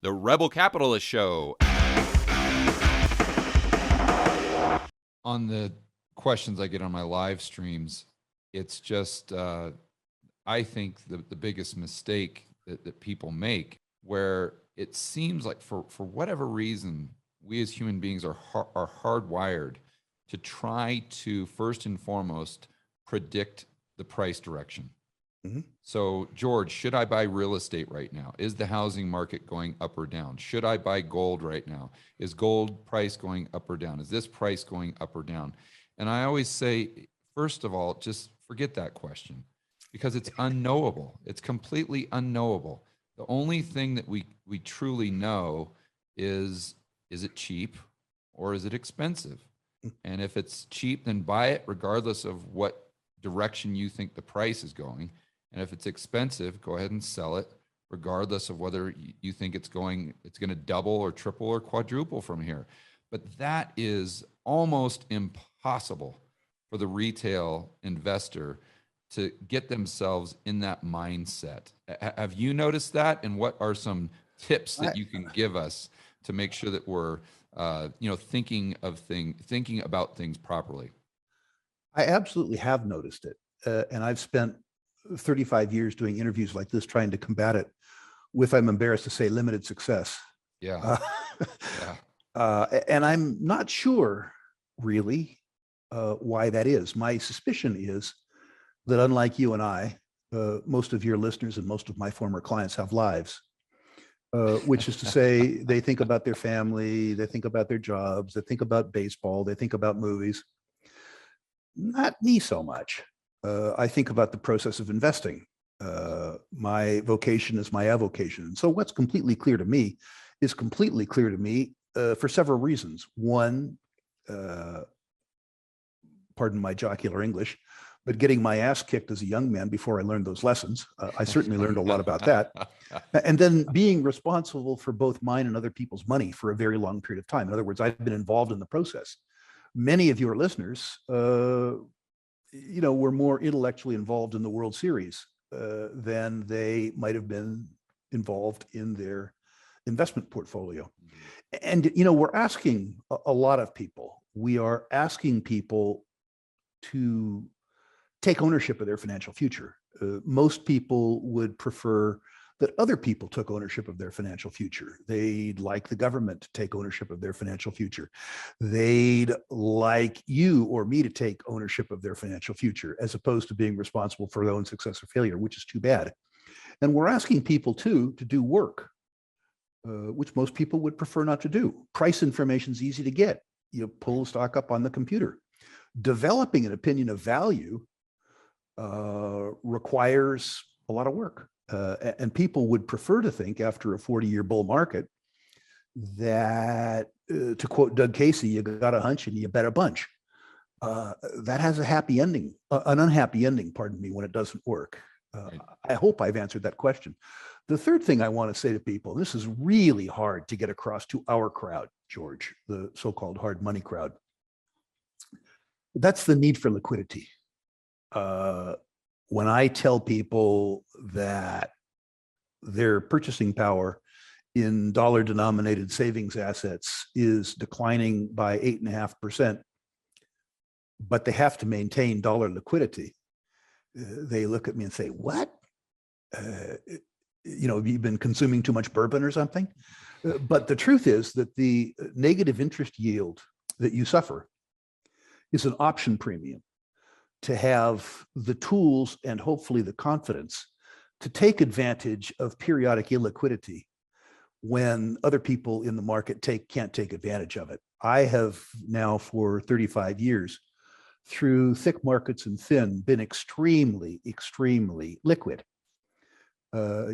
The Rebel Capitalist Show. On the questions I get on my live streams, it's just, I think the biggest mistake that people make, where it seems like for whatever reason, we as human beings are hardwired to try to first and foremost predict the price direction. Mm-hmm. So, George, should I buy real estate right now? Is the housing market going up or down? Should I buy gold right now? Is gold price going up or down? Is this price going up or down? And I always say, first of all, just forget that question because it's unknowable. It's completely unknowable. The only thing that we truly know is it cheap or is it expensive? And if it's cheap, then buy it regardless of what direction you think the price is going. And if it's expensive, go ahead and sell it, regardless of whether you think it's going to double or triple or quadruple from here. But that is almost impossible for the retail investor to get themselves in that mindset. Have you noticed that? And what are some tips that you can give us to make sure that we're, thinking about things properly? I absolutely have noticed it. And I've spent 35 years doing interviews like this, trying to combat it with, I'm embarrassed to say, limited success. Yeah. And I'm not sure really why that is. My suspicion is that unlike you and I, most of your listeners and most of my former clients have lives, which is to say they think about their family, they think about their jobs, they think about baseball, they think about movies. Not me so much. I think about the process of investing. My vocation is my avocation. And so what's completely clear to me is completely clear to me for several reasons. One, pardon my jocular English, but getting my ass kicked as a young man before I learned those lessons. I certainly learned a lot about that. And then being responsible for both mine and other people's money for a very long period of time. In other words, I've been involved in the process. Many of your listeners, were more intellectually involved in the World Series than they might have been involved in their investment portfolio. And, we're asking a lot of people, we are asking people to take ownership of their financial future. Most people would prefer that other people took ownership of their financial future. They'd like the government to take ownership of their financial future. They'd like you or me to take ownership of their financial future, as opposed to being responsible for their own success or failure, which is too bad. And we're asking people too to do work, which most people would prefer not to do. Price information is easy to get. You pull the stock up on the computer. Developing an opinion of value requires a lot of work. And people would prefer to think after a 40-year bull market that, to quote Doug Casey, you got a hunch and you bet a bunch. That has a happy ending, an unhappy ending, pardon me, when it doesn't work. Right. I hope I've answered that question. The third thing I want to say to people, and this is really hard to get across to our crowd, George, the so-called hard money crowd, that's the need for liquidity. When I tell people that their purchasing power in dollar-denominated savings assets is declining by 8.5%, but they have to maintain dollar liquidity, they look at me and say, what? You've been consuming too much bourbon or something? But the truth is that the negative interest yield that you suffer is an option premium to have the tools and hopefully the confidence to take advantage of periodic illiquidity when other people in the market can't take advantage of it. I have now for 35 years, through thick markets and thin, been extremely, extremely liquid.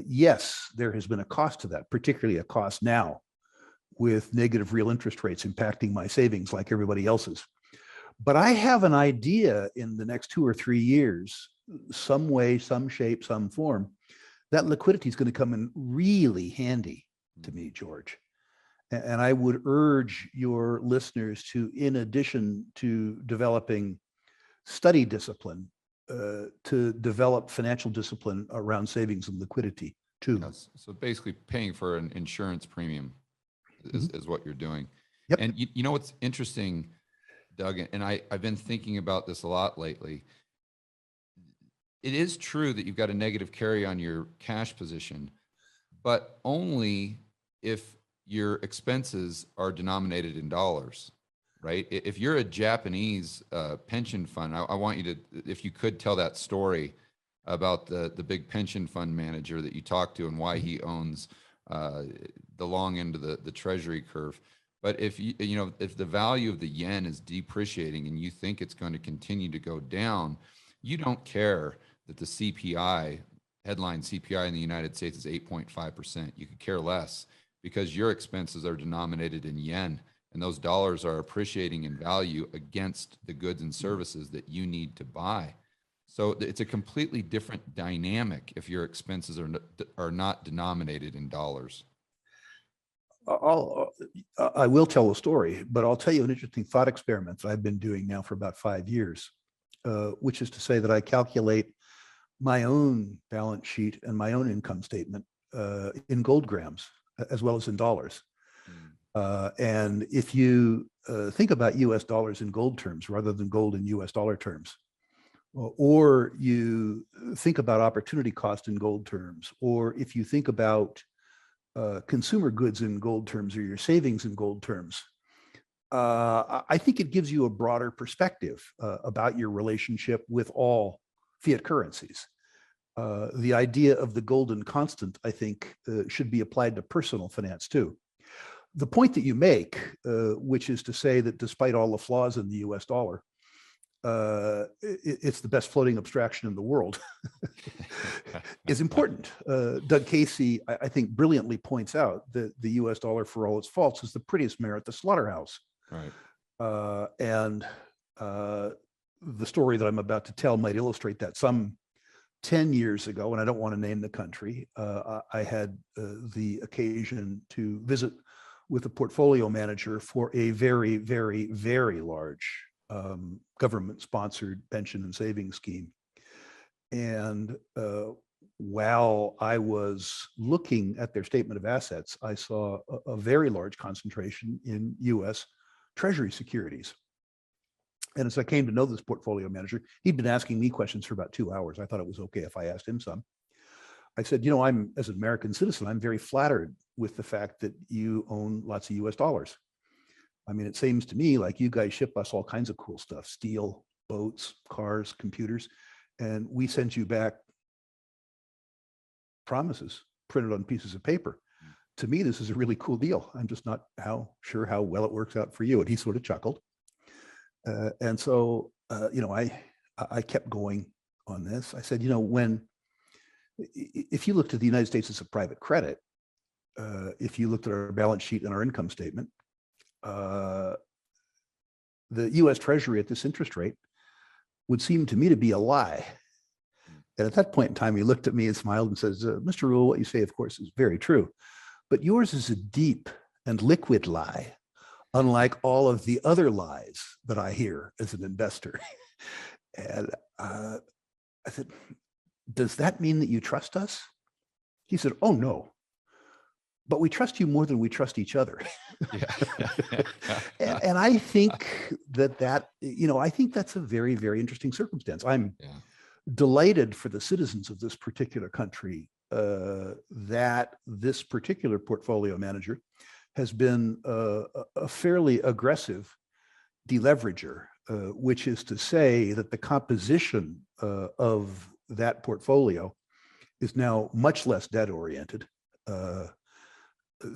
Yes, there has been a cost to that, particularly a cost now with negative real interest rates impacting my savings like everybody else's. But I have an idea in the next 2 or 3 years, some way, some shape, some form, that liquidity is going to come in really handy to me, George. And I would urge your listeners to, in addition to developing study discipline, to develop financial discipline around savings and liquidity too. Yes. So basically paying for an insurance premium is what you're doing. Yep. And you know what's interesting, Doug, and I've been thinking about this a lot lately. It is true that you've got a negative carry on your cash position, but only if your expenses are denominated in dollars, right? If you're a Japanese pension fund, I want you to, if you could tell that story about the big pension fund manager that you talked to and why he owns the long end of the treasury curve. But if if the value of the yen is depreciating and you think it's going to continue to go down, you don't care that the CPI, headline CPI in the United States is 8.5%. You could care less because your expenses are denominated in yen and those dollars are appreciating in value against the goods and services that you need to buy. So it's a completely different dynamic if your expenses are not denominated in dollars. I will tell a story, but I'll tell you an interesting thought experiment that I've been doing now for about 5 years, which is to say that I calculate my own balance sheet and my own income statement in gold grams as well as in dollars. And if you think about US dollars in gold terms rather than gold in US dollar terms, or you think about opportunity cost in gold terms, or if you think about consumer goods in gold terms or your savings in gold terms, I think it gives you a broader perspective about your relationship with all fiat currencies. The idea of the golden constant, I think, should be applied to personal finance too. The point that you make, which is to say that despite all the flaws in the US dollar, it's the best floating abstraction in the world, is important. Doug Casey, I think, brilliantly points out that the US dollar, for all its faults, is the prettiest mare at the slaughterhouse. Right. And the story that I'm about to tell might illustrate that. Some 10 years ago, and I don't want to name the country, I had the occasion to visit with a portfolio manager for a very, very, very large government-sponsored pension and savings scheme. And while I was looking at their statement of assets, I saw a very large concentration in US Treasury securities. And as I came to know this portfolio manager, he'd been asking me questions for about 2 hours. I thought it was okay if I asked him some. I said, I'm, as an American citizen, I'm very flattered with the fact that you own lots of US dollars. I mean, it seems to me like you guys ship us all kinds of cool stuff, steel, boats, cars, computers, and we send you back promises printed on pieces of paper. To me, this is a really cool deal. I'm just not sure how well it works out for you. And he sort of chuckled. And so, I kept going on this. I said, if you looked at the United States as a private credit, if you looked at our balance sheet and our income statement, the US Treasury at this interest rate would seem to me to be a lie. And at that point in time, he looked at me and smiled and says, Mr. Rule, what you say, of course, is very true, but yours is a deep and liquid lie, unlike all of the other lies that I hear as an investor. And I said, does that mean that you trust us? He said, oh, no, but we trust you more than we trust each other. and I think I think that's a very, very interesting circumstance. I'm delighted for the citizens of this particular country that this particular portfolio manager has been a fairly aggressive deleverager, which is to say that the composition of that portfolio is now much less debt oriented.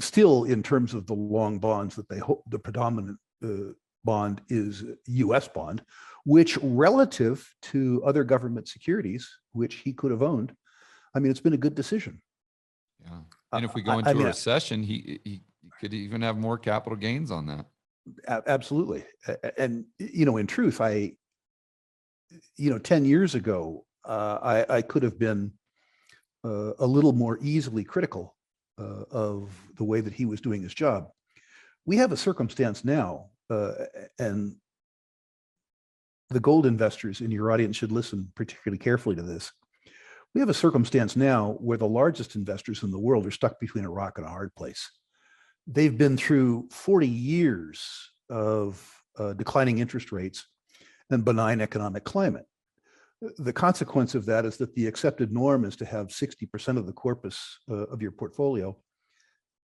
Still, in terms of the long bonds that they hold, the predominant bond is US bond, which relative to other government securities, which he could have owned, I mean, it's been a good decision. Yeah. And if we go into a recession, he could even have more capital gains on that. Absolutely. And, in truth, 10 years ago, I could have been a little more easily critical of the way that he was doing his job. We have a circumstance now, and the gold investors in your audience should listen particularly carefully to this. We have a circumstance now where the largest investors in the world are stuck between a rock and a hard place. They've been through 40 years of declining interest rates and benign economic climate. The consequence of that is that the accepted norm is to have 60% of the corpus of your portfolio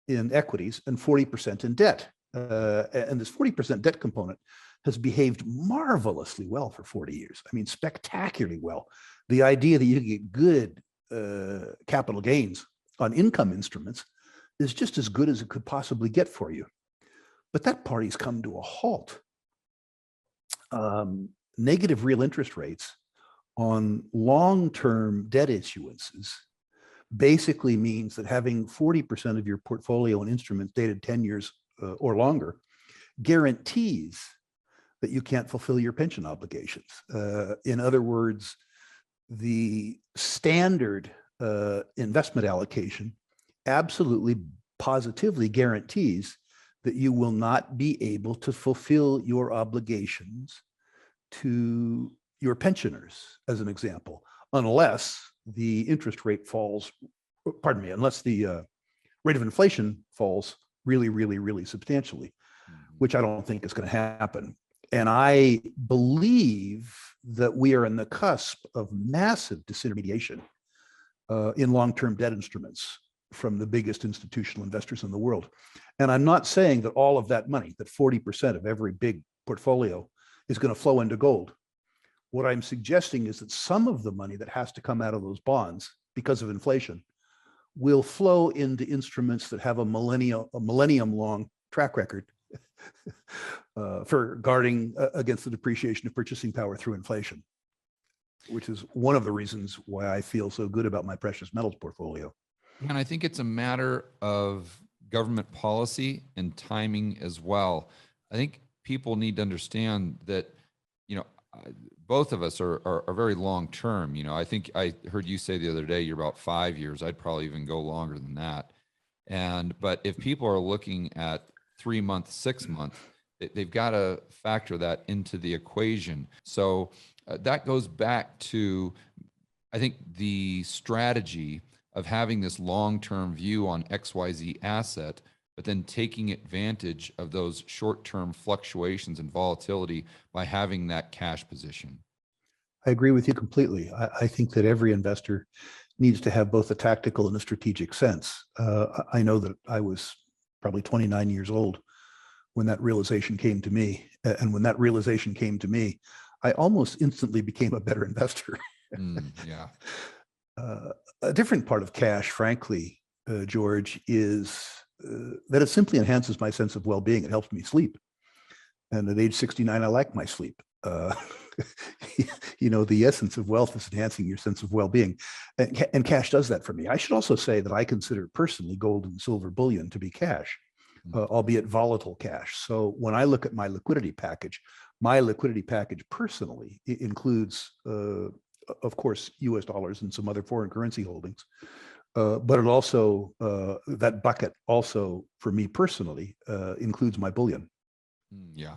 in equities and 40% in debt. And this 40% debt component has behaved marvelously well for 40 years. I mean, spectacularly well. The idea that you can get good capital gains on income instruments is just as good as it could possibly get for you. But that party's come to a halt. Negative real interest rates on long-term debt issuances basically means that having 40% of your portfolio in instruments dated 10 years or longer guarantees that you can't fulfill your pension obligations. In other words, the standard investment allocation absolutely positively guarantees that you will not be able to fulfill your obligations to your pensioners, as an example, unless the interest rate falls, unless the rate of inflation falls really, really, really substantially, which I don't think is going to happen. And I believe that we are in the cusp of massive disintermediation in long-term debt instruments from the biggest institutional investors in the world. And I'm not saying that all of that money, that 40% of every big portfolio is going to flow into gold. What I'm suggesting is that some of the money that has to come out of those bonds because of inflation will flow into instruments that have a millennium-long track record for guarding against the depreciation of purchasing power through inflation, which is one of the reasons why I feel so good about my precious metals portfolio. And I think it's a matter of government policy and timing as well. I think people need to understand that, both of us are very long term. I think I heard you say the other day you're about 5 years. I'd probably even go longer than that. But if people are looking at 3 months, 6 months, they've got to factor that into the equation. So that goes back to, I think, the strategy of having this long-term view on XYZ asset, but then taking advantage of those short-term fluctuations and volatility by having that cash position. I agree with you completely. I think that every investor needs to have both a tactical and a strategic sense. I know that I was probably 29 years old when that realization came to me. And when that realization came to me, I almost instantly became a better investor. Yeah. A different part of cash, frankly, George, is that it simply enhances my sense of well-being. It helps me sleep. And at age 69, I like my sleep. The essence of wealth is enhancing your sense of well-being. And cash does that for me. I should also say that I consider personally gold and silver bullion to be cash, albeit volatile cash. So when I look at my liquidity package personally includes, of course, US dollars and some other foreign currency holdings. But it also, that bucket also, for me personally, includes my bullion. Yeah.